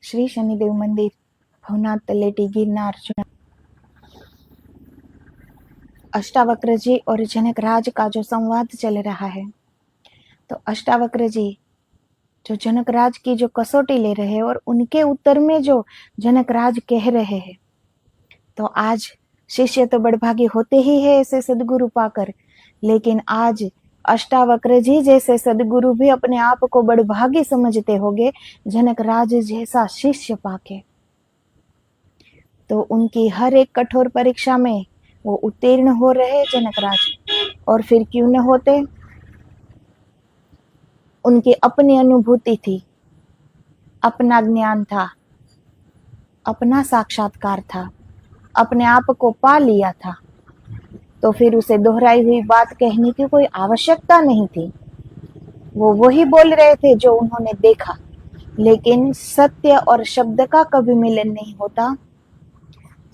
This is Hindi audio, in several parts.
श्री शनिदेव मंदिर, भवनाथ तलेटी, गिरनार, अष्टावक्र जी और जनक राज का जो संवाद चल रहा है, तो अष्टावक्र जी जो जनक राज की जो कसौटी ले रहे हैं और उनके उत्तर में जो जनक राज कह रहे हैं, तो आज शिष्य तो बड़भागी होते ही है ऐसे सदगुरु पाकर, लेकिन आज अष्टावक्र जी जैसे सदगुरु भी अपने आप को बड़भागी समझते होंगे जनक राज जैसा शिष्य पाके। तो उनकी हर एक कठोर परीक्षा में वो उत्तीर्ण हो रहे जनक राज, और फिर क्यों न होते, उनकी अपनी अनुभूति थी, अपना ज्ञान था, अपना साक्षात्कार था, अपने आप को पा लिया था, तो फिर उसे दोहराई हुई बात कहने की कोई आवश्यकता नहीं थी। वो वही बोल रहे थे जो उन्होंने देखा, लेकिन सत्य और शब्द का कभी मिलन नहीं होता।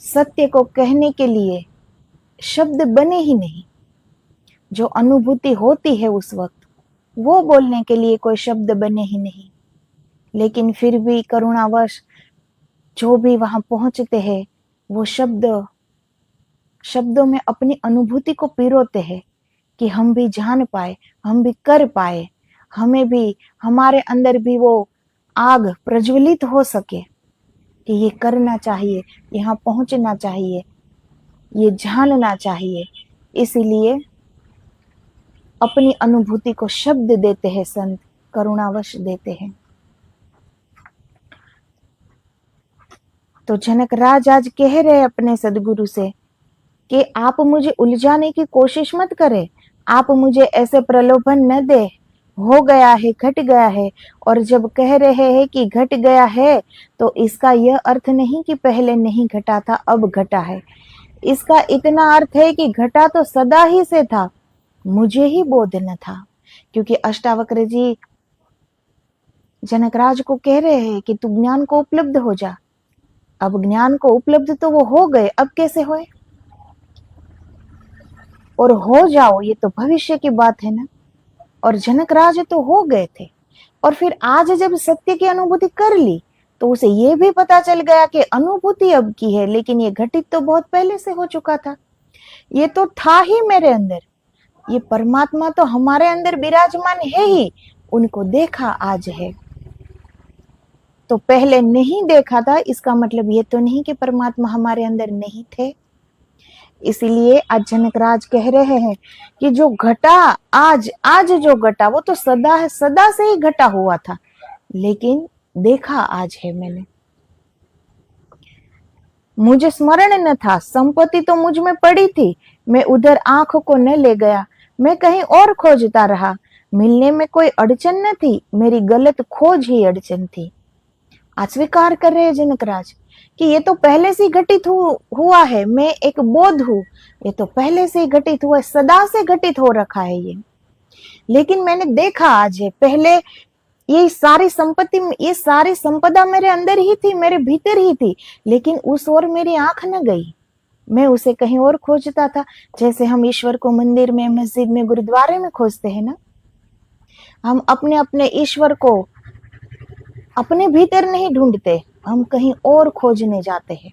सत्य को कहने के लिए शब्द बने ही नहीं, जो अनुभूति होती है उस वक्त वो बोलने के लिए कोई शब्द बने ही नहीं। लेकिन फिर भी करुणावश जो भी वहां पहुंचते हैं वो शब्दों में अपनी अनुभूति को पिरोते हैं कि हम भी जान पाए, हम भी कर पाए, हमें भी, हमारे अंदर भी वो आग प्रज्वलित हो सके कि ये करना चाहिए, यहाँ पहुंचना चाहिए, ये जानना चाहिए। इसीलिए अपनी अनुभूति को शब्द देते हैं संत, करुणावश देते हैं। तो जनक राज आज कह रहे अपने सदगुरु से कि आप मुझे उलझाने की कोशिश मत करें, आप मुझे ऐसे प्रलोभन न दे, हो गया है, घट गया है। और जब कह रहे हैं कि घट गया है, तो इसका यह अर्थ नहीं कि पहले नहीं घटा था अब घटा है। इसका इतना अर्थ है कि घटा तो सदा ही से था, मुझे ही बोध न था। क्योंकि अष्टावक्र जी जनकराज को कह रहे हैं कि तू ज्ञान को उपलब्ध हो जा। अब ज्ञान को उपलब्ध तो वो हो गए, अब कैसे होए, और हो जाओ ये तो भविष्य की बात है ना। और जनकराज तो हो गए थे, और फिर आज जब सत्य की अनुभूति कर ली तो उसे ये भी पता चल गया कि अनुभूति अब की है, लेकिन ये घटित तो बहुत पहले से हो चुका था। ये तो था ही मेरे अंदर, ये परमात्मा तो हमारे अंदर विराजमान है ही, उनको देखा आज है। तो पहले नहीं देखा था इसका मतलब ये तो नहीं कि परमात्मा हमारे अंदर नहीं थे। इसीलिए आज जनकराज कह रहे हैं कि जो घटा आज जो घटा वो तो सदा से ही घटा हुआ था, लेकिन देखा आज है मैंने। मुझे स्मरण न था, संपत्ति तो मुझ में पड़ी थी, मैं उधर आंख को न ले गया, मैं कहीं और खोजता रहा। मिलने में कोई अड़चन न थी, मेरी गलत खोज ही अड़चन थी। अस्वीकार कर रहे हैं जनकराज कि ये तो पहले से घटित हुआ है, मैं एक बोध हूं, ये तो पहले से घटित हुआ है, सदा से घटित हो रखा है ये, लेकिन मैंने देखा आज है। पहले ये सारी संपत्ति, ये सारी संपदा मेरे अंदर ही थी, मेरे भीतर ही थी, लेकिन उस ओर मेरी आंख न गई, मैं उसे कहीं और खोजता था। जैसे हम ईश्वर को मंदिर में, मस्जिद में, गुरुद्वारे में खोजते हैं ना, हम अपने अपने ईश्वर को अपने भीतर नहीं ढूंढते, हम कहीं और खोजने जाते हैं।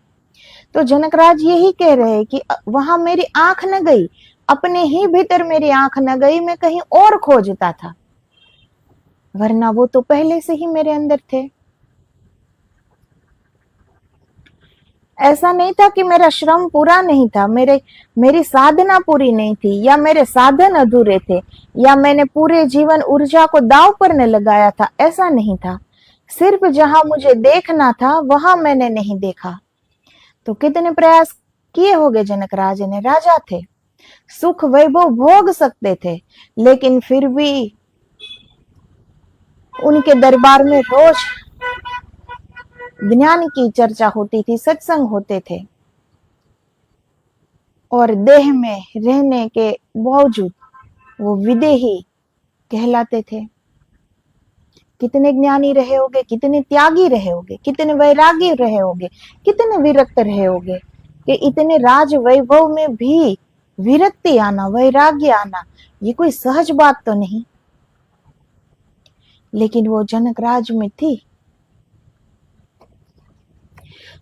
तो जनकराज यही कह रहे हैं कि वहां मेरी आंख न गई, अपने ही भीतर मेरी आंख न गई, मैं कहीं और खोजता था, वरना वो तो पहले से ही मेरे अंदर थे। ऐसा नहीं था कि मेरा श्रम पूरा नहीं था, मेरी साधना पूरी नहीं थी, या मेरे साधन अधूरे थे, या मैंने पूरे जीवन ऊर्जा को दांव पर न लगाया था, ऐसा नहीं था। सिर्फ जहां मुझे देखना था वहां मैंने नहीं देखा। तो कितने प्रयास किए होंगे जनकराज ने, राजा थे, सुख वैभव भोग सकते थे, लेकिन फिर भी उनके दरबार में रोज ज्ञान की चर्चा होती थी, सत्संग होते थे, और देह में रहने के बावजूद वो विदेही कहलाते थे। कितने ज्ञानी रहे होंगे, कितने त्यागी रहे होंगे, कितने वैरागी रहे होंगे, कितने विरक्त रहे होंगे, कि इतने राज वैभव में भी विरक्ति आना, वैराग्य आना, ये कोई सहज बात तो नहीं। लेकिन वो जनकराज में थी।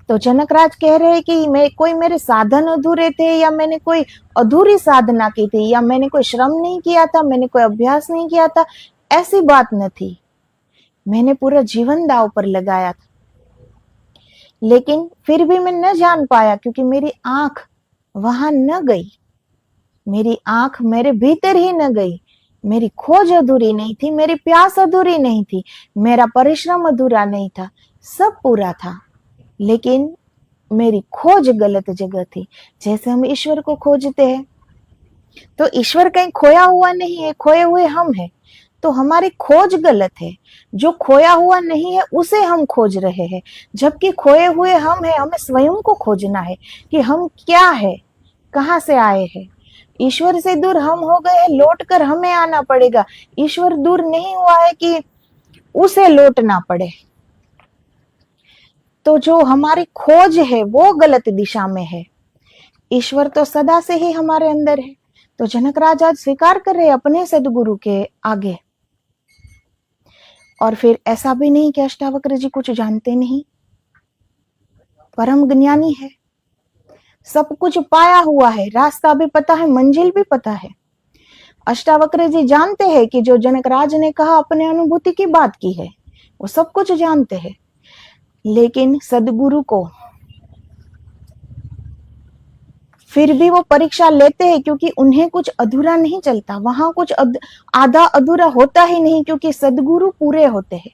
तो जनकराज कह रहे हैं कि मैं कोई मेरे साधन अधूरे थे, या मैंने कोई अधूरी साधना की थी, या मैंने कोई श्रम नहीं किया था, मैंने कोई अभ्यास नहीं किया था। ऐसी बात न थी। मैंने पूरा जीवन दांव पर लगाया था, लेकिन फिर भी मैं न जान पाया, क्योंकि मेरी आंख वहां न गई। मेरी आंख मेरे भीतर ही न गई। मेरी खोज अधूरी नहीं थी, मेरी प्यास अधूरी नहीं थी, मेरा परिश्रम अधूरा नहीं था, सब पूरा था। लेकिन मेरी खोज गलत जगह थी। जैसे हम ईश्वर को खोजते हैं, तो ईश्वर कहीं खोया हुआ नहीं है, खोए हुए हम हैं। तो हमारी खोज गलत है। जो खोया हुआ नहीं है उसे हम खोज रहे हैं, जबकि खोए हुए हम हैं। हमें स्वयं को खोजना है कि हम क्या है, कहाँ से आए हैं। ईश्वर से दूर हम हो गए हैं, लौट कर हमें आना पड़ेगा। ईश्वर दूर नहीं हुआ है कि उसे लौटना पड़े। तो जो हमारी खोज है वो गलत दिशा में है। ईश्वर तो सदा से ही हमारे अंदर है। तो जनकराज आज स्वीकार कर रहे अपने सदगुरु के आगे। और फिर ऐसा भी नहीं कि अष्टावक्र जी कुछ जानते नहीं, परम ज्ञानी है, सब कुछ पाया हुआ है, रास्ता भी पता है, मंजिल भी पता है। अष्टावक्र जी जानते हैं कि जो जनकराज ने कहा अपने अनुभूति की बात की है, वो सब कुछ जानते हैं। लेकिन सदगुरु को फिर भी वो परीक्षा लेते हैं, क्योंकि उन्हें कुछ अधूरा नहीं चलता, वहां कुछ आधा अधूरा होता ही नहीं, क्योंकि सदगुरु पूरे होते हैं।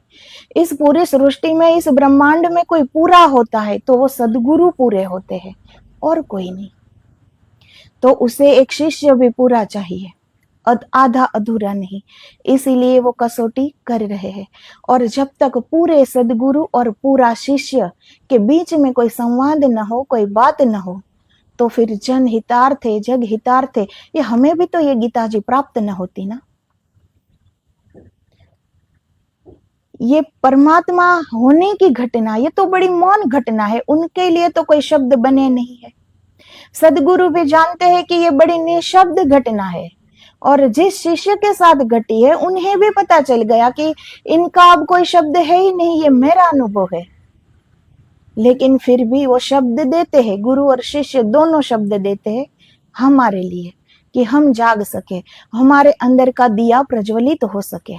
इस पूरे सृष्टि में, इस ब्रह्मांड में कोई पूरा होता है तो वो सदगुरु पूरे होते हैं, और कोई नहीं। तो उसे एक शिष्य भी पूरा चाहिए, आधा अधूरा नहीं। इसीलिए वो कसौटी कर रहे हैं। और जब तक पूरे सदगुरु और पूरा शिष्य के बीच में कोई संवाद न हो, कोई बात न हो, तो फिर जन हितार्थे जग हितार्थे, ये हमें भी तो ये गीता जी प्राप्त न होती ना। ये परमात्मा होने की घटना, ये तो बड़ी मौन घटना है। उनके लिए तो कोई शब्द बने नहीं है। सदगुरु भी जानते हैं कि ये बड़ी निशब्द घटना है। और जिस शिष्य के साथ घटी है, उन्हें भी पता चल गया कि इनका अब कोई शब्द है ही नहीं, ये मेरा अनुभव है। लेकिन फिर भी वो शब्द देते हैं, गुरु और शिष्य दोनों शब्द देते हैं हमारे लिए, कि हम जाग सके, हमारे अंदर का दिया प्रज्वलित हो सके।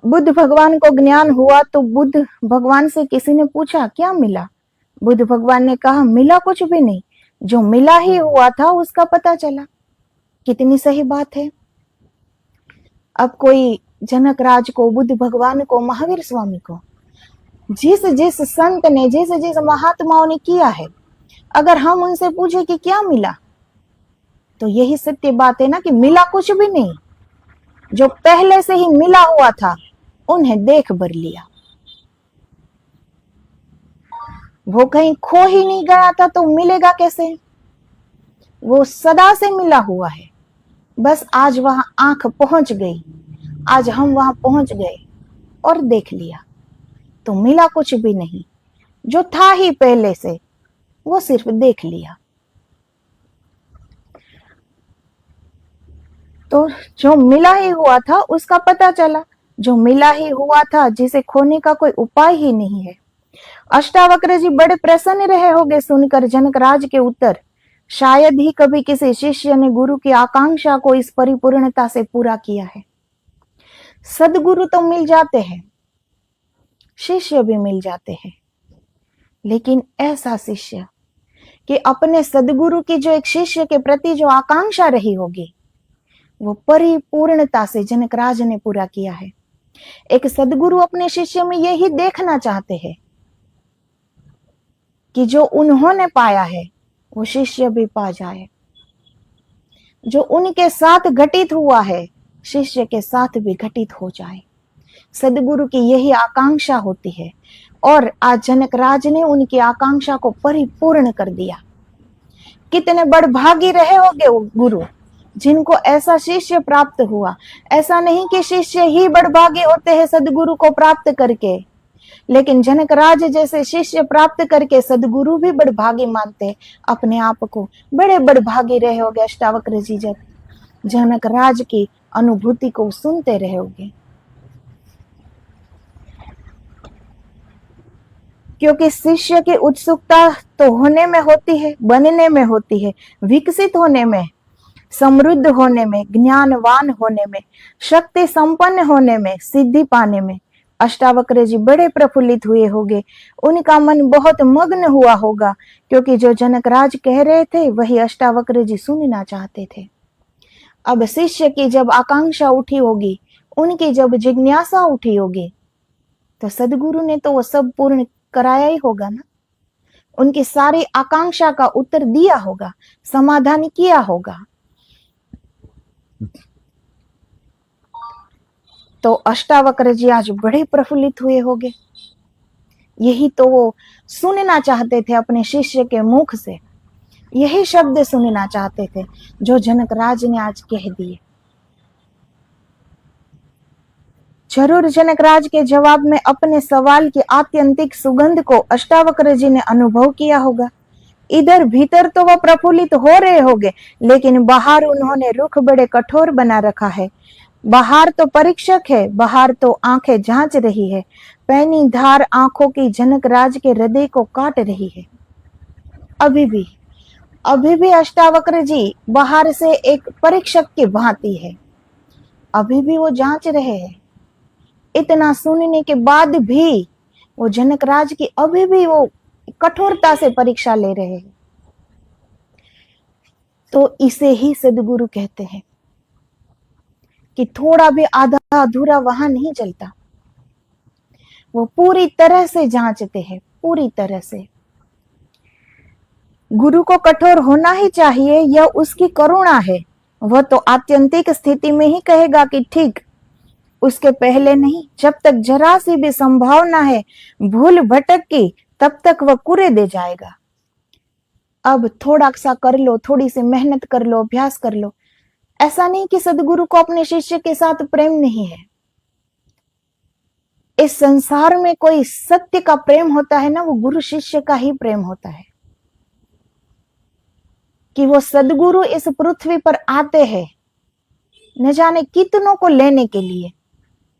बुद्ध भगवान को ज्ञान हुआ तो बुद्ध भगवान से किसी ने पूछा क्या मिला? बुद्ध भगवान ने कहा मिला कुछ भी नहीं, जो मिला ही हुआ था उसका पता चला। कितनी सही बात है। अब कोई जनक राज को, बुद्ध भगवान को, महावीर स्वामी को, जिस जिस संत ने, जिस जिस महात्माओं ने किया है, अगर हम उनसे पूछे कि क्या मिला, तो यही सत्य बात है ना कि मिला कुछ भी नहीं। जो पहले से ही मिला हुआ था उन्हें देख भर लिया। वो कहीं खो ही नहीं गया था तो मिलेगा कैसे? वो सदा से मिला हुआ है। बस आज वहां आंख पहुंच गई, आज हम वहां पहुंच गए और देख लिया। तो मिला कुछ भी नहीं, जो था ही पहले से, वो सिर्फ देख लिया। तो जो मिला ही हुआ था उसका पता चला, जो मिला ही हुआ था, जिसे खोने का कोई उपाय ही नहीं है। अष्टावक्र जी बड़े प्रसन्न रहे होंगे सुनकर जनकराज के उत्तर। शायद ही कभी किसी शिष्य ने गुरु की आकांक्षा को इस परिपूर्णता से पूरा किया है। सदगुरु तो मिल जाते हैं, शिष्य भी मिल जाते हैं, लेकिन ऐसा शिष्य कि अपने सदगुरु की जो एक शिष्य के प्रति जो आकांक्षा रही होगी, वो परिपूर्णता से जनकराज ने पूरा किया है। एक सदगुरु अपने शिष्य में यही देखना चाहते हैं कि जो उन्होंने पाया है वो शिष्य भी पा जाए। जो उनके साथ घटित हुआ है, शिष्य के साथ भी घटित हो जाए। सदगुरु की यही आकांक्षा होती है, और आज जनकराज ने उनकी आकांक्षा को परिपूर्ण कर दिया। कितने बड़भागी रहे होंगे वो गुरु जिनको ऐसा शिष्य प्राप्त हुआ। ऐसा नहीं कि शिष्य ही बड़भागी होते हैं सदगुरु को प्राप्त करके, लेकिन जनकराज जैसे शिष्य प्राप्त करके सदगुरु भी बड़भागी मानते अपने आप को। बड़े बड़भागी रहे होगे अष्टावक्र जी जब जनकराज की अनुभूति को सुनते रहे होगे। क्योंकि शिष्य की उत्सुकता तो होने में होती है, बनने में होती है, विकसित होने में, समृद्ध होने में, ज्ञानवान होने में, शक्ति संपन्न होने में, सिद्धि पाने में। अष्टावक्र जी बड़े प्रफुल्लित हुए होंगे, उनका मन बहुत मग्न हुआ होगा, क्योंकि जो जनकराज कह रहे थे वही अष्टावक्र जी सुनना चाहते थे। अब शिष्य की जब आकांक्षा उठी होगी, उनकी जब जिज्ञासा उठी होगी, तो सदगुरु ने तो वो सब पूर्ण कराया ही होगा ना। उनकी सारी आकांक्षा का उत्तर दिया होगा, समाधान किया होगा। तो अष्टावक्र जी आज बड़े प्रफुल्लित हुए होंगे। यही तो वो सुनना चाहते थे अपने शिष्य के मुख से, यही शब्द सुनना चाहते थे जो जनकराज ने आज कह दिए। जरूर जनकराज के जवाब में अपने सवाल की आत्यंतिक सुगंध को अष्टावक्र जी ने अनुभव किया होगा। इधर भीतर तो वह प्रफुल्लित हो रहे होंगे, लेकिन बाहर उन्होंने रुख बड़े कठोर बना रखा है। बाहर तो परीक्षक है, बाहर तो आंखें जांच रही है, पैनी धार आंखों की जनकराज के हृदय को काट रही है। अभी भी अष्टावक्र जी बाहर से एक परीक्षक की भांति है, अभी भी वो जांच रहे हैं। इतना सुनने के बाद भी वो जनकराज की अभी भी वो कठोरता से परीक्षा ले रहे हैं। तो इसे ही सदगुरु कहते हैं कि थोड़ा भी आधा अधूरा वहां नहीं चलता, वो पूरी तरह से जांचते हैं, पूरी तरह से। गुरु को कठोर होना ही चाहिए, यह उसकी करुणा है। वह तो आत्यंतिक स्थिति में ही कहेगा कि ठीक, उसके पहले नहीं। जब तक जरा सी भी संभावना है भूल भटक की, तब तक वह कुरे दे जाएगा। अब थोड़ा सा कर लो, थोड़ी सी मेहनत कर लो, अभ्यास कर लो। ऐसा नहीं कि सदगुरु को अपने शिष्य के साथ प्रेम नहीं है। इस संसार में कोई सत्य का प्रेम होता है ना, वो गुरु शिष्य का ही प्रेम होता है। कि वो सदगुरु इस पृथ्वी पर आते हैं न जाने कितनों को लेने के लिए,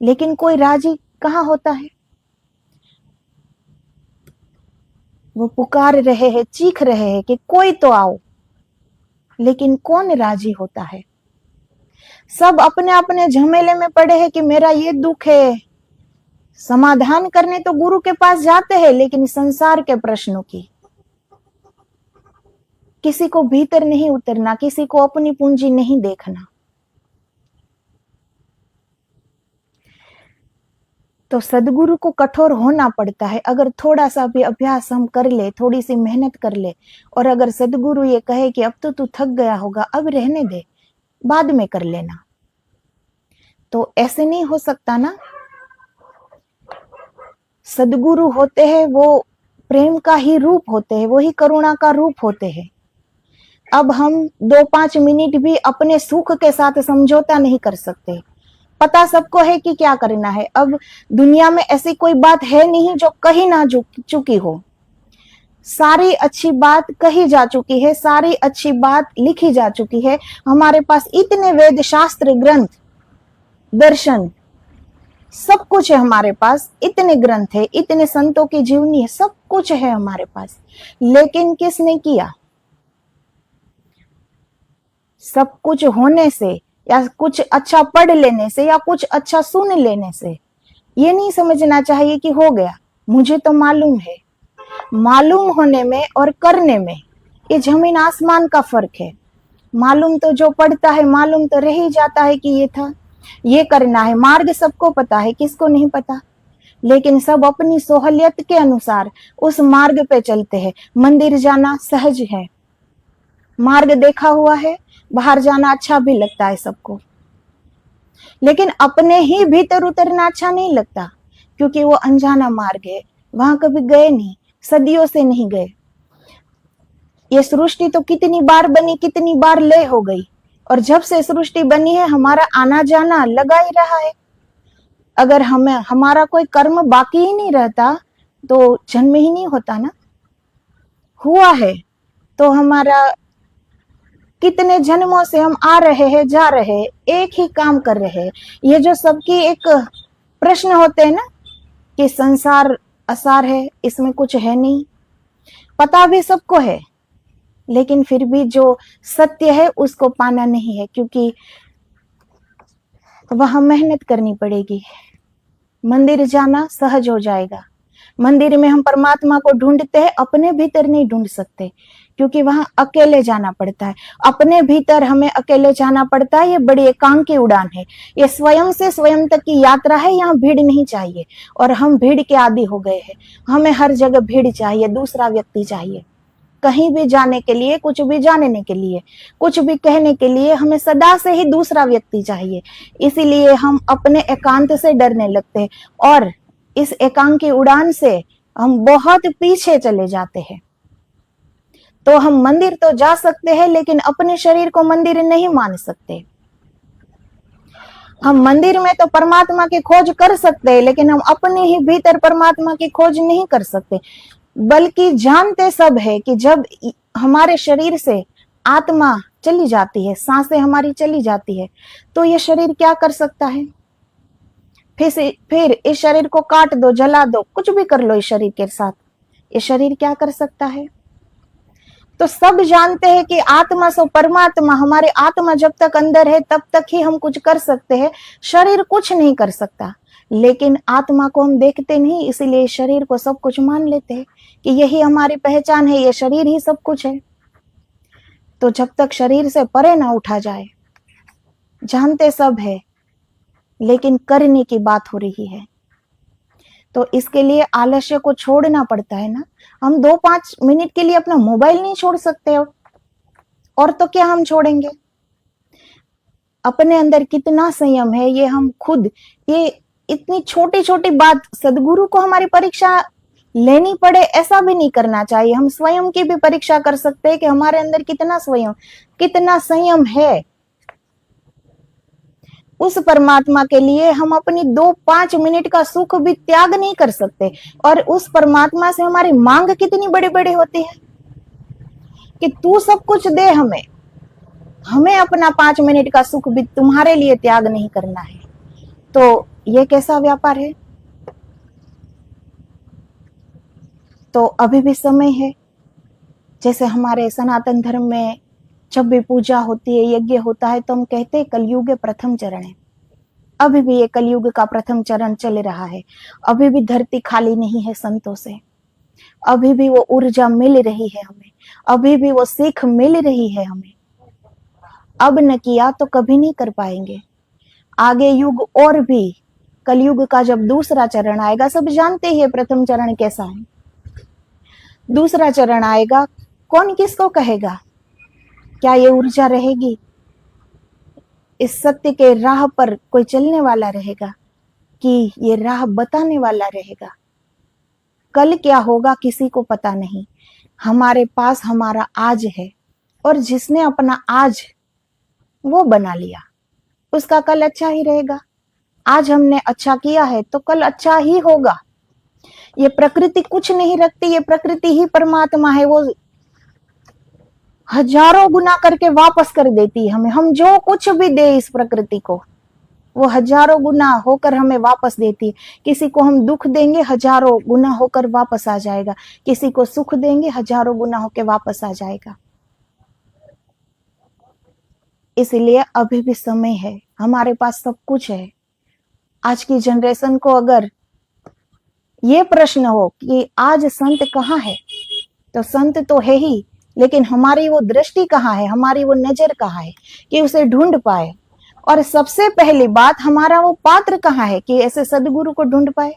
लेकिन कोई राजी कहां होता है। वो पुकार रहे हैं, चीख रहे हैं कि कोई तो आओ, लेकिन कौन राजी होता है। सब अपने अपने झमेले में पड़े हैं कि मेरा ये दुख है। समाधान करने तो गुरु के पास जाते हैं, लेकिन संसार के प्रश्नों की किसी को भीतर नहीं उतरना, किसी को अपनी पूंजी नहीं देखना। तो सदगुरु को कठोर होना पड़ता है। अगर थोड़ा सा भी अभ्यास हम कर ले, थोड़ी सी मेहनत कर ले, और अगर सदगुरु ये कहे कि अब तो तू थक गया होगा, अब रहने दे, बाद में कर लेना, तो ऐसे नहीं हो सकता ना। सदगुरु होते हैं वो प्रेम का ही रूप होते हैं, वो ही करुणा का रूप होते हैं। अब हम 2-5 मिनट भी अपने सुख के साथ समझौता नहीं कर सकते। पता सबको है कि क्या करना है। अब दुनिया में ऐसी कोई बात है नहीं जो कही ना चुकी हो। सारी अच्छी बात कही जा चुकी है, सारी अच्छी बात लिखी जा चुकी है। हमारे पास इतने वेद शास्त्र ग्रंथ, दर्शन, सब कुछ है हमारे पास। इतने ग्रंथ है, इतने संतों की जीवनी है, सब कुछ है हमारे पास। लेकिन किसने किया? सब कुछ होने से या कुछ अच्छा पढ़ लेने से या कुछ अच्छा सुन लेने से ये नहीं समझना चाहिए कि हो गया। मुझे तो मालूम है। मालूम होने में और करने में ये जमीन आसमान का फर्क है। मालूम तो जो पढ़ता है, मालूम तो रह ही जाता है कि ये था, ये करना है। मार्ग सबको पता है, किसको नहीं पता। लेकिन सब अपनी सोहलियत के अनुसार उस मार्ग पे चलते हैं। मंदिर जाना सहज है, मार्ग देखा हुआ है, बाहर जाना अच्छा भी लगता है सबको, लेकिन अपने ही भीतर उतरना अच्छा नहीं लगता, क्योंकि वो अनजाना मार्ग है। वहां कभी गए नहीं, सदियों से नहीं गए। ये सृष्टि तो कितनी बार बनी, कितनी बार लय हो गई, और जब से सृष्टि बनी है हमारा आना जाना लगा ही रहा है। अगर हमें हमारा कोई कर्म बाकी ही नहीं रहता तो जन्म ही नहीं होता ना। हुआ है तो हमारा कितने जन्मों से हम आ रहे हैं, जा रहे हैं, एक ही काम कर रहे हैं। ये जो सबकी एक प्रश्न होते हैं ना कि संसार असार है, इसमें कुछ है नहीं, पता भी सबको है, लेकिन फिर भी जो सत्य है उसको पाना नहीं है, क्योंकि वहां मेहनत करनी पड़ेगी। मंदिर जाना सहज हो जाएगा। मंदिर में हम परमात्मा को ढूंढते हैं, अपने भीतर नहीं ढूंढ सकते, क्योंकि वहां अकेले जाना पड़ता है। अपने भीतर हमें अकेले जाना पड़ता है। ये बड़ी एकांत की उड़ान है, ये स्वयं से स्वयं तक की यात्रा है। यहाँ भीड़ नहीं चाहिए, और हम भीड़ के आदी हो गए हैं। हमें हर जगह भीड़ चाहिए, दूसरा व्यक्ति चाहिए, कहीं भी जाने के लिए, कुछ भी जानने के लिए, कुछ भी कहने के लिए हमें सदा से ही दूसरा व्यक्ति चाहिए। इसीलिए हम अपने एकांत से डरने लगते हैं, और इस एकांत की उड़ान से हम बहुत पीछे चले जाते हैं। तो हम मंदिर तो जा सकते हैं, लेकिन अपने शरीर को मंदिर नहीं मान सकते। हम मंदिर में तो परमात्मा की खोज कर सकते हैं, लेकिन हम अपने ही भीतर परमात्मा की खोज नहीं कर सकते। बल्कि जानते सब है कि जब हमारे शरीर से आत्मा चली जाती है, सांसें हमारी चली जाती है, तो ये शरीर क्या कर सकता है? फिर इस शरीर को काट दो, जला दो, कुछ भी कर लो इस शरीर के साथ, ये शरीर क्या कर सकता है? तो सब जानते हैं कि आत्मा सो परमात्मा, हमारे आत्मा जब तक अंदर है तब तक ही हम कुछ कर सकते हैं, शरीर कुछ नहीं कर सकता। लेकिन आत्मा को हम देखते नहीं, इसीलिए शरीर को सब कुछ मान लेते हैं कि यही हमारी पहचान है, ये शरीर ही सब कुछ है। तो जब तक शरीर से परे ना उठा जाए, जानते सब है, लेकिन करने की बात हो रही है, तो इसके लिए आलस्य को छोड़ना पड़ता है ना। हम 2-5 मिनट के लिए अपना मोबाइल नहीं छोड़ सकते हो, और तो क्या हम छोड़ेंगे? अपने अंदर कितना संयम है ये हम खुद, ये इतनी छोटी छोटी बात सदगुरु को हमारी परीक्षा लेनी पड़े ऐसा भी नहीं करना चाहिए। हम स्वयं की भी परीक्षा कर सकते हैं कि हमारे अंदर कितना संयम है। उस परमात्मा के लिए हम अपनी 2-5 मिनट का सुख भी त्याग नहीं कर सकते। और उस परमात्मा से हमारी मांग कितनी बड़ी बड़ी होती है कि तू सब कुछ दे, हमें अपना 5 मिनट का सुख भी तुम्हारे लिए त्याग नहीं करना है। तो ये कैसा व्यापार है? तो अभी भी समय है। जैसे हमारे सनातन धर्म में जब भी पूजा होती है, यज्ञ होता है, तो हम कहते हैं कलयुग प्रथम चरण है। अभी भी ये कलयुग का प्रथम चरण चल रहा है। अभी भी धरती खाली नहीं है संतों से, अभी भी वो ऊर्जा मिल रही है हमें, अभी भी वो सीख मिल रही है हमें। अब न किया तो कभी नहीं कर पाएंगे। आगे युग और भी, कलयुग का जब दूसरा चरण आएगा, सब जानते हैं प्रथम चरण कैसा है, दूसरा चरण आएगा, कौन किसको कहेगा? क्या ये ऊर्जा रहेगी? इस सत्य के राह पर कोई चलने वाला रहेगा कि ये राह बताने वाला रहेगा? कल क्या होगा किसी को पता नहीं। हमारे पास हमारा आज है, और जिसने अपना आज वो बना लिया, उसका कल अच्छा ही रहेगा। आज हमने अच्छा किया है तो कल अच्छा ही होगा। ये प्रकृति कुछ नहीं रखती, ये प्रकृति ही परमात्मा है, वो हजारों गुना करके वापस कर देती है हमें। हम जो कुछ भी दे इस प्रकृति को, वो हजारों गुना होकर हमें वापस देती है। किसी को हम दुख देंगे, हजारों गुना होकर वापस आ जाएगा, किसी को सुख देंगे, हजारों गुना होकर वापस आ जाएगा। इसलिए अभी भी समय है, हमारे पास सब कुछ है। आज की जनरेशन को अगर ये प्रश्न हो कि आज संत कहाँ है, तो संत तो है ही, लेकिन हमारी वो दृष्टि कहाँ है, हमारी वो नजर कहाँ है कि उसे ढूंढ पाए। और सबसे पहली बात, हमारा वो पात्र कहाँ है कि ऐसे सदगुरु को ढूंढ पाए।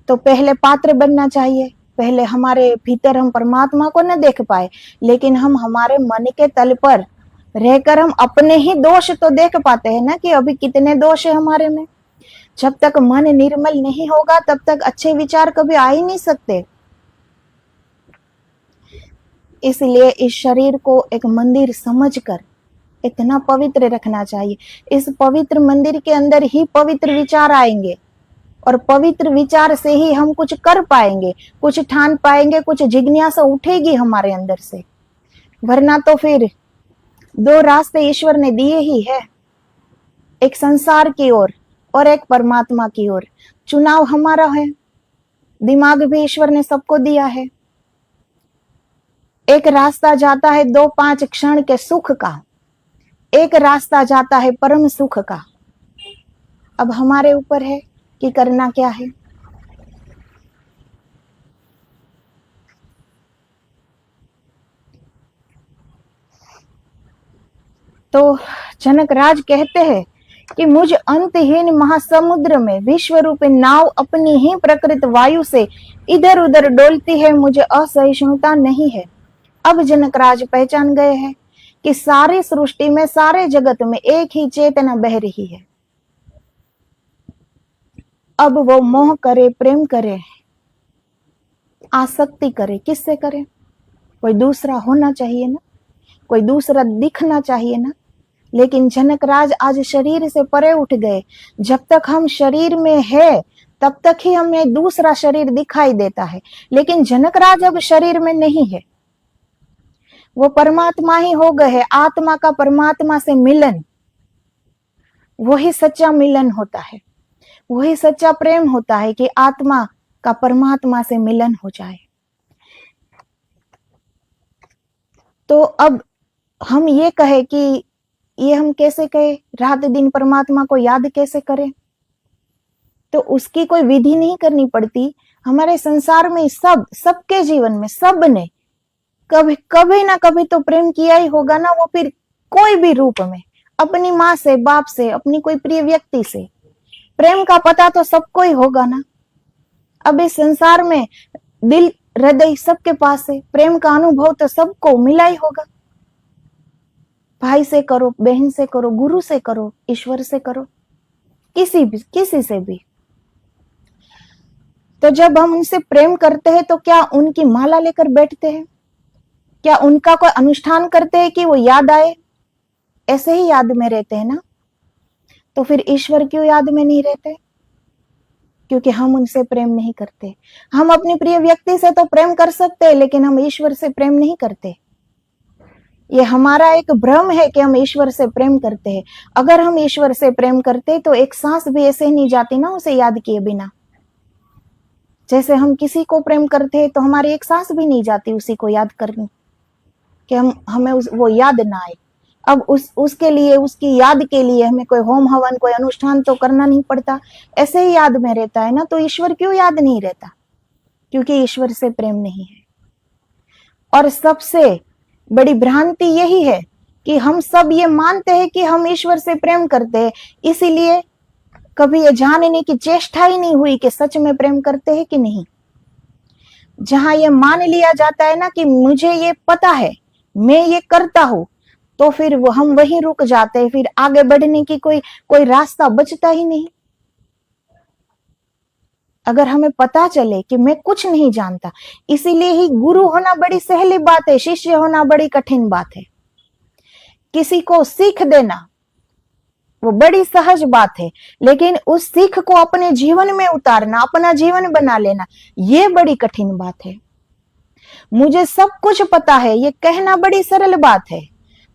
तो पहले पात्र बनना चाहिए। पहले हमारे भीतर हम परमात्मा को न देख पाए, लेकिन हम हमारे मन के तल पर रहकर हम अपने ही दोष तो देख पाते हैं ना, कि अभी कितने दोष है हमारे में। जब तक मन निर्मल नहीं होगा तब तक अच्छे विचार कभी आ ही नहीं सकते। इसलिए इस शरीर को एक मंदिर समझकर इतना पवित्र रखना चाहिए। इस पवित्र मंदिर के अंदर ही पवित्र विचार आएंगे, और पवित्र विचार से ही हम कुछ कर पाएंगे, कुछ ठान पाएंगे, कुछ जिज्ञासा उठेगी हमारे अंदर से। वरना तो फिर 2 रास्ते ईश्वर ने दिए ही है, एक संसार की ओर और एक परमात्मा की ओर। चुनाव हमारा है, दिमाग भी ईश्वर ने सबको दिया है। एक रास्ता जाता है 2-5 क्षण के सुख का, एक रास्ता जाता है परम सुख का। अब हमारे ऊपर है कि करना क्या है। तो जनकराज कहते हैं कि मुझ अंतहीन महासमुद्र में विश्व रूपी नाव अपनी ही प्रकृत वायु से इधर उधर डोलती है, मुझे असहिष्णुता नहीं है। अब जनकराज पहचान गए हैं कि सारी सृष्टि में, सारे जगत में एक ही चेतना बह रही है। अब वो मोह करे, प्रेम करे, आसक्ति करे, किससे करे? कोई दूसरा होना चाहिए ना, कोई दूसरा दिखना चाहिए ना। लेकिन जनकराज आज शरीर से परे उठ गए। जब तक हम शरीर में है तब तक ही हमें दूसरा शरीर दिखाई देता है, लेकिन जनकराज अब शरीर में नहीं है, वो परमात्मा ही हो गए हैं। आत्मा का परमात्मा से मिलन, वही सच्चा मिलन होता है, वही सच्चा प्रेम होता है कि आत्मा का परमात्मा से मिलन हो जाए। तो अब हम ये कहे कि ये हम कैसे कहे, रात दिन परमात्मा को याद कैसे करें? तो उसकी कोई विधि नहीं करनी पड़ती। हमारे संसार में सबके जीवन में सब ने कभी ना कभी तो प्रेम किया ही होगा ना, वो फिर कोई भी रूप में, अपनी माँ से, बाप से, अपनी कोई प्रिय व्यक्ति से। प्रेम का पता तो सबको ही होगा ना। अब इस संसार में दिल हृदय सबके पास है, प्रेम का अनुभव तो सबको मिला ही होगा। भाई से करो, बहन से करो, गुरु से करो, ईश्वर से करो, किसी से भी। तो जब हम उनसे प्रेम करते हैं तो क्या उनकी माला लेकर बैठते हैं? क्या उनका कोई अनुष्ठान करते हैं कि वो याद आए? ऐसे ही याद में रहते हैं ना। तो फिर ईश्वर क्यों याद में नहीं रहते? क्योंकि हम उनसे प्रेम नहीं करते। हम अपनी प्रिय व्यक्ति से तो प्रेम कर सकते हैं, लेकिन हम ईश्वर से प्रेम नहीं करते। ये हमारा एक भ्रम है कि हम ईश्वर से प्रेम करते हैं। अगर हम ईश्वर से प्रेम करते तो एक सांस भी ऐसे नहीं जाती ना उसे याद किए बिना। जैसे हम किसी को प्रेम करते हैं तो हमारी एक सांस भी नहीं जाती उसी को याद करने, कि हमें वो याद ना आए। अब उसके लिए, उसकी याद के लिए हमें कोई होम हवन, कोई अनुष्ठान तो करना नहीं पड़ता, ऐसे ही याद में रहता है ना। तो ईश्वर क्यों याद नहीं रहता? क्योंकि ईश्वर से प्रेम नहीं है। और सबसे बड़ी भ्रांति यही है कि हम सब ये मानते हैं कि हम ईश्वर से प्रेम करते हैं, इसीलिए कभी ये जानने की चेष्टा ही नहीं हुई कि सच में प्रेम करते हैं कि नहीं। जहां ये मान लिया जाता है ना कि मुझे ये पता है, मैं ये करता हूं, तो फिर हम वहीं रुक जाते हैं, फिर आगे बढ़ने की कोई रास्ता बचता ही नहीं। अगर हमें पता चले कि मैं कुछ नहीं जानता, इसीलिए ही गुरु होना बड़ी सहेली बात है, शिष्य होना बड़ी कठिन बात है। किसी को सीख देना वो बड़ी सहज बात है, लेकिन उस सीख को अपने जीवन में उतारना, अपना जीवन बना लेना, ये बड़ी कठिन बात है। मुझे सब कुछ पता है, ये कहना बड़ी सरल बात है,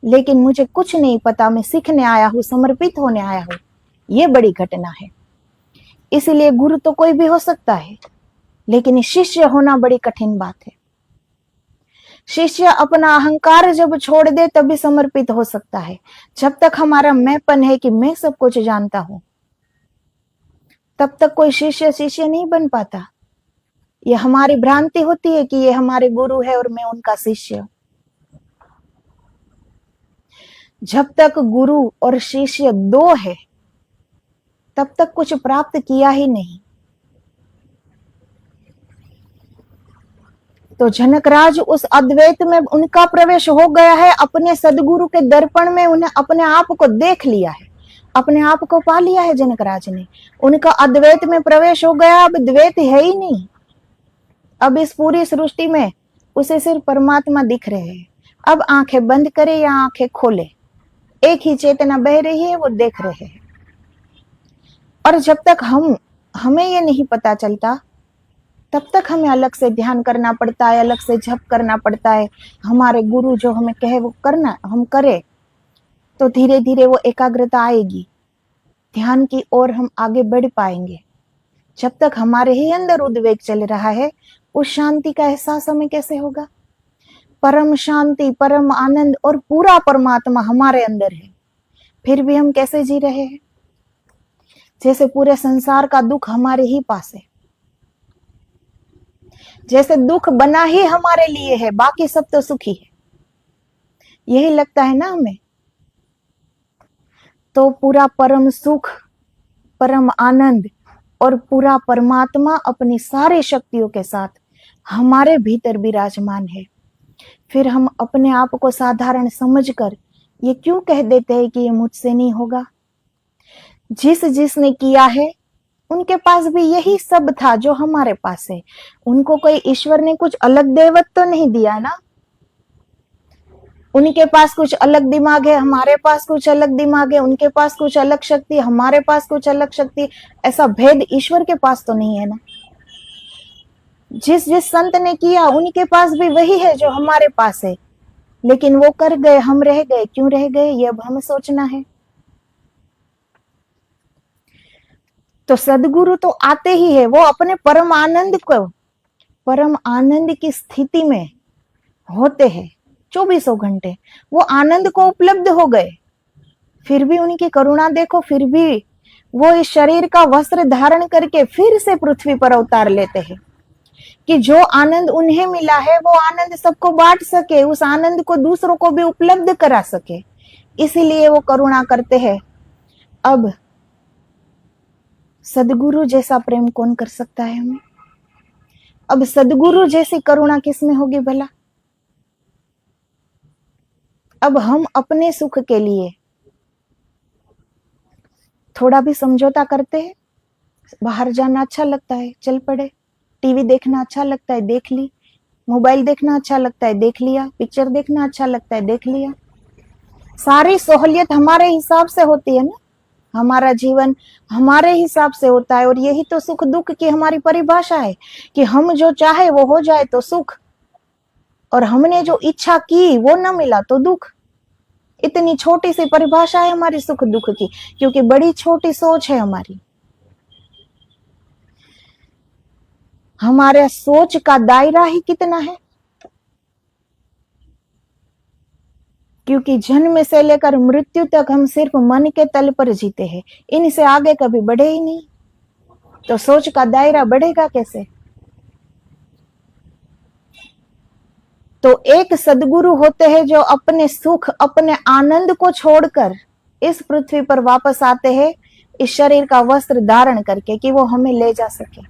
लेकिन मुझे कुछ नहीं पता, मैं सीखने आया हूं, समर्पित होने आया हूं, ये बड़ी घटना है। इसलिए गुरु तो कोई भी हो सकता है, लेकिन शिष्य होना बड़ी कठिन बात है। शिष्य अपना अहंकार जब छोड़ दे तभी समर्पित हो सकता है। जब तक हमारा मैंपन है कि मैं सब कुछ जानता हूं, तब तक कोई शिष्य नहीं बन पाता। ये हमारी भ्रांति होती है कि ये हमारे गुरु है और मैं उनका शिष्य। जब तक गुरु और शिष्य दो है तब तक कुछ प्राप्त किया ही नहीं। तो जनकराज उस अद्वैत में उनका प्रवेश हो गया है, अपने सदगुरु के दर्पण में उन्हें अपने आप को देख लिया है, अपने आप को पा लिया है जनकराज ने। उनका अद्वैत में प्रवेश हो गया, अब द्वैत है ही नहीं। अब इस पूरी सृष्टि में उसे सिर्फ परमात्मा दिख रहे हैं। अब आंखें बंद करे या आंखें खोले, एक ही चेतना बह रही है, वो देख रहे हैं। और जब तक हमें ये नहीं पता चलता, तब तक हमें अलग से ध्यान करना पड़ता है, अलग से जप करना पड़ता है। हमारे गुरु जो हमें कहे वो करना, हम करें तो धीरे धीरे वो एकाग्रता आएगी, ध्यान की ओर हम आगे बढ़ पाएंगे। जब तक हमारे ही अंदर उद्वेग चल रहा है, उस शांति का एहसास हमें कैसे होगा? परम शांति, परम आनंद और पूरा परमात्मा हमारे अंदर है, फिर भी हम कैसे जी रहे हैं? जैसे पूरे संसार का दुख हमारे ही पास है, जैसे दुख बना ही हमारे लिए है, बाकी सब तो सुखी है। यही लगता है ना हमें? तो पूरा परम सुख, परम आनंद और पूरा परमात्मा अपनी सारी शक्तियों के साथ हमारे भीतर विराजमान है। फिर हम अपने आप को साधारण समझकर ये क्यों कह देते हैं कि ये मुझसे नहीं होगा? जिसने किया है उनके पास भी यही सब था जो हमारे पास है। उनको कोई ईश्वर ने कुछ अलग देवत तो नहीं दिया ना। उनके पास कुछ अलग दिमाग है, हमारे पास कुछ अलग दिमाग है, उनके पास कुछ अलग शक्ति, हमारे पास कुछ अलग शक्ति। ऐसा भेद ईश्वर के पास तो नहीं है ना। जिस संत ने किया उनके पास भी वही है जो हमारे पास है, लेकिन वो कर गए, हम रह गए। क्यों रह गए, ये अब हमें सोचना है। तो सदगुरु तो आते ही है, वो अपने परम आनंद को, परम आनंद की स्थिति में होते हैं 24 घंटे। वो आनंद को उपलब्ध हो गए, फिर भी उनकी करुणा देखो। फिर भी वो इस शरीर का वस्त्र धारण करके फिर से पृथ्वी पर अवतार लेते हैं कि जो आनंद उन्हें मिला है वो आनंद सबको बांट सके, उस आनंद को दूसरों को भी उपलब्ध करा सके। इसीलिए वो करुणा करते हैं। अब सदगुरु जैसा प्रेम कौन कर सकता है हमें? अब सदगुरु जैसी करुणा किसमें होगी भला? अब हम अपने सुख के लिए थोड़ा भी समझौता करते हैं। बाहर जाना अच्छा लगता है, चल पड़े। टीवी देखना अच्छा लगता है, देख ली। मोबाइल देखना अच्छा लगता है, देख लिया। पिक्चर देखना अच्छा लगता है, देख लिया। सारी सहूलियत हमारे हिसाब से होती है ना। हमारा जीवन हमारे हिसाब से होता है, और यही तो सुख दुख की हमारी परिभाषा है कि हम जो चाहे वो हो जाए तो सुख, और हमने जो इच्छा की वो न मिला तो दुख। इतनी छोटी सी परिभाषा है हमारी सुख दुख की, क्योंकि बड़ी छोटी सोच है हमारी। हमारे सोच का दायरा ही कितना है, क्योंकि जन्म से लेकर मृत्यु तक हम सिर्फ मन के तल पर जीते हैं, इनसे आगे कभी बढ़े ही नहीं। तो सोच का दायरा बढ़ेगा कैसे? तो एक सदगुरु होते हैं जो अपने सुख, अपने आनंद को छोड़कर इस पृथ्वी पर वापस आते हैं, इस शरीर का वस्त्र धारण करके, कि वो हमें ले जा सके।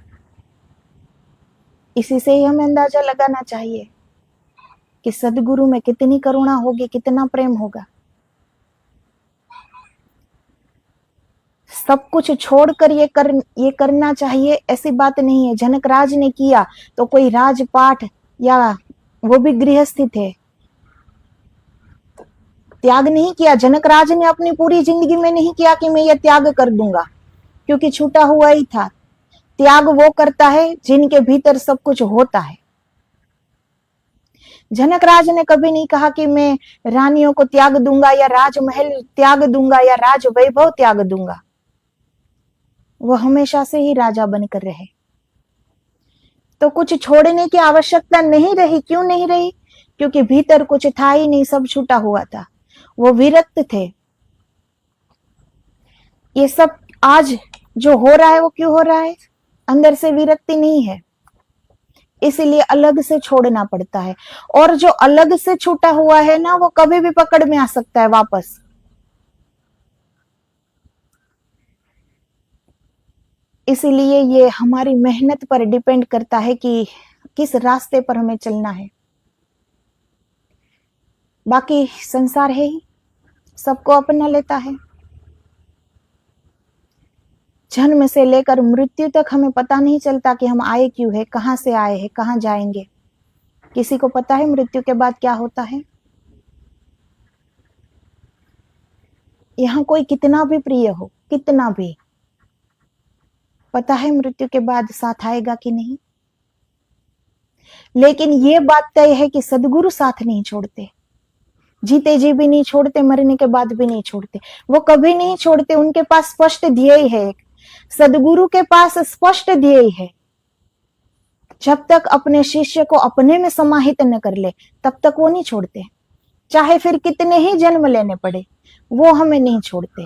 इसी से ही हमें अंदाजा लगाना चाहिए कि सदगुरु में कितनी करुणा होगी, कितना प्रेम होगा। सब कुछ छोड़कर ये करना चाहिए, ऐसी बात नहीं है। जनकराज ने किया तो कोई राजपाट, या वो भी गृहस्थी थे, त्याग नहीं किया। जनकराज ने अपनी पूरी जिंदगी में नहीं किया कि मैं ये त्याग कर दूंगा, क्योंकि छूटा हुआ ही था। त्याग वो करता है जिनके भीतर सब कुछ होता है। जनकराज ने कभी नहीं कहा कि मैं रानियों को त्याग दूंगा, या राजमहल त्याग दूंगा, या राज वैभव त्याग दूंगा। वो हमेशा से ही राजा बनकर रहे। तो कुछ छोड़ने की आवश्यकता नहीं रही। क्यों नहीं रही? क्योंकि भीतर कुछ था ही नहीं, सब छूटा हुआ था। वो विरक्त थे। ये सब आज जो हो रहा है वो क्यों हो रहा है? अंदर से विरक्ति नहीं है, इसलिए अलग से छोड़ना पड़ता है। और जो अलग से छूटा हुआ है ना, वो कभी भी पकड़ में आ सकता है वापस। इसीलिए ये हमारी मेहनत पर डिपेंड करता है कि किस रास्ते पर हमें चलना है। बाकी संसार है ही, सबको अपना लेता है। जन्म से लेकर मृत्यु तक हमें पता नहीं चलता कि हम आए क्यों है, कहां से आए हैं, कहां जाएंगे। किसी को पता है मृत्यु के बाद क्या होता है? यहाँ कोई कितना भी प्रिय हो, कितना भी, पता है मृत्यु के बाद साथ आएगा कि नहीं? लेकिन ये बात तय है कि सदगुरु साथ नहीं छोड़ते। जीते जी भी नहीं छोड़ते, मरने के बाद भी नहीं छोड़ते। वो कभी नहीं छोड़ते। उनके पास स्पष्ट ध्येय है, सदगुरु के पास स्पष्ट ध्येय है। जब तक अपने शिष्य को अपने में समाहित न कर ले तब तक वो नहीं छोड़ते, चाहे फिर कितने ही जन्म लेने पड़े, वो हमें नहीं छोड़ते।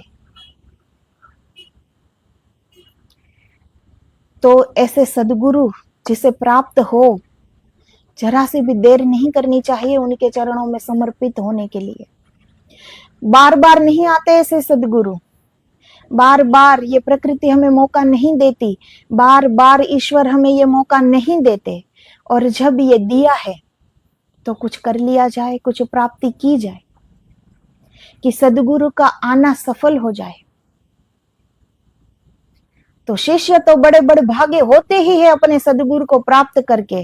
तो ऐसे सदगुरु जिसे प्राप्त हो, जरा सी भी देर नहीं करनी चाहिए उनके चरणों में समर्पित होने के लिए। बार बार नहीं आते ऐसे सदगुरु, बार बार ये प्रकृति हमें मौका नहीं देती, बार बार ईश्वर हमें ये मौका नहीं देते। और जब ये दिया है तो कुछ कर लिया जाए, कुछ प्राप्ति की जाए, कि सदगुरु का आना सफल हो जाए। तो शिष्य तो बड़े बड़े भागे होते ही है अपने सदगुरु को प्राप्त करके,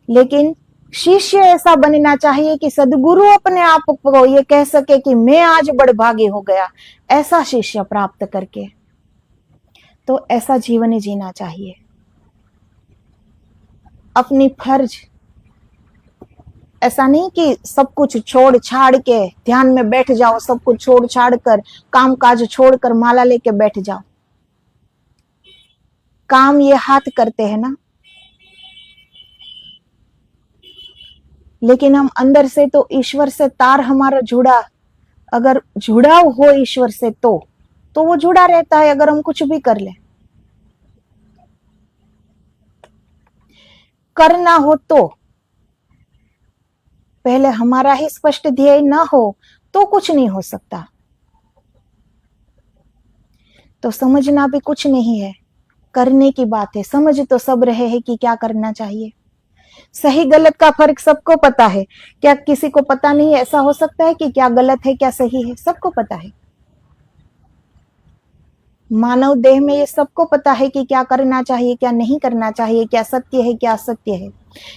लेकिन शिष्य ऐसा बनना चाहिए कि सदगुरु अपने आप को ये कह सके कि मैं आज बड़भागी हो गया, ऐसा शिष्य प्राप्त करके। तो ऐसा जीवन जीना चाहिए। अपनी फर्ज, ऐसा नहीं कि सब कुछ छोड़ छाड़ के ध्यान में बैठ जाओ, सब कुछ छोड़ छाड़ कर, काम काज छोड़कर माला लेके बैठ जाओ। काम ये हाथ करते हैं ना, लेकिन हम अंदर से तो ईश्वर से तार हमारा जुड़ा, अगर जुड़ा हो ईश्वर से तो वो जुड़ा रहता है अगर हम कुछ भी कर ले। करना हो तो पहले हमारा ही स्पष्ट ध्येय ना हो तो कुछ नहीं हो सकता। तो समझना भी कुछ नहीं है, करने की बात है। समझ तो सब रहे हैं कि क्या करना चाहिए। सही गलत का फर्क सबको पता है, क्या किसी को पता नहीं है? ऐसा हो सकता है कि क्या गलत है क्या सही है? सबको पता है। मानव देह में ये सबको पता है कि क्या करना चाहिए क्या नहीं करना चाहिए, क्या सत्य है क्या असत्य है,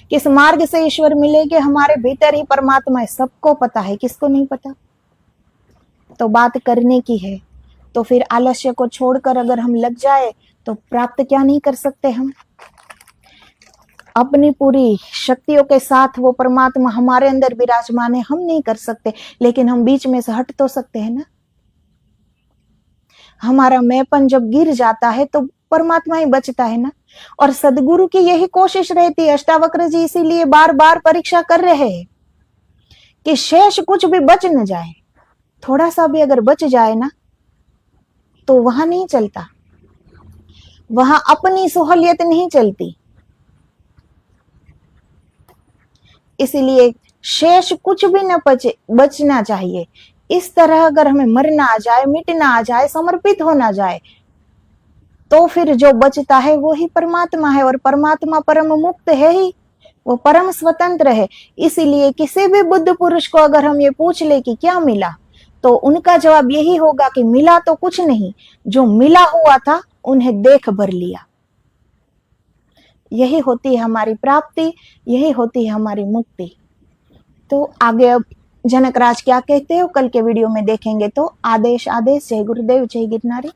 किस मार्ग से ईश्वर मिलेंगे, हमारे भीतर ही परमात्मा है, सबको पता है। किसको नहीं पता? तो बात करने की है। तो फिर आलस्य को छोड़कर अगर हम लग जाए तो प्राप्त क्या नहीं कर सकते हम? अपनी पूरी शक्तियों के साथ वो परमात्मा हमारे अंदर विराजमान है, हम नहीं कर सकते, लेकिन हम बीच में से हट तो सकते हैं ना। हमारा मैंपन जब गिर जाता है तो परमात्मा ही बचता है ना। और सदगुरु की यही कोशिश रहती है। अष्टावक्र जी इसीलिए बार बार परीक्षा कर रहे हैं कि शेष कुछ भी बच न जाए। थोड़ा सा भी अगर बच जाए ना तो वहां नहीं चलता, वहां अपनी सहूलियत नहीं चलती। इसीलिए शेष कुछ भी न बचना चाहिए। इस तरह अगर हमें मरना आ जाए, मिटना आ जाए, समर्पित होना जाए, तो फिर जो बचता है वो ही परमात्मा है। और परमात्मा परम मुक्त है ही, वो परम स्वतंत्र है। इसीलिए किसी भी बुद्ध पुरुष को अगर हम ये पूछ ले कि क्या मिला, तो उनका जवाब यही होगा कि मिला तो कुछ नहीं, जो मिला हुआ था उन्हें देख भर लिया। यही होती है हमारी प्राप्ति, यही होती है हमारी मुक्ति। तो आगे अब जनकराज क्या कहते हो कल के वीडियो में देखेंगे। तो आदेश आदेश। जय गुरुदेव, जय गिरनारी।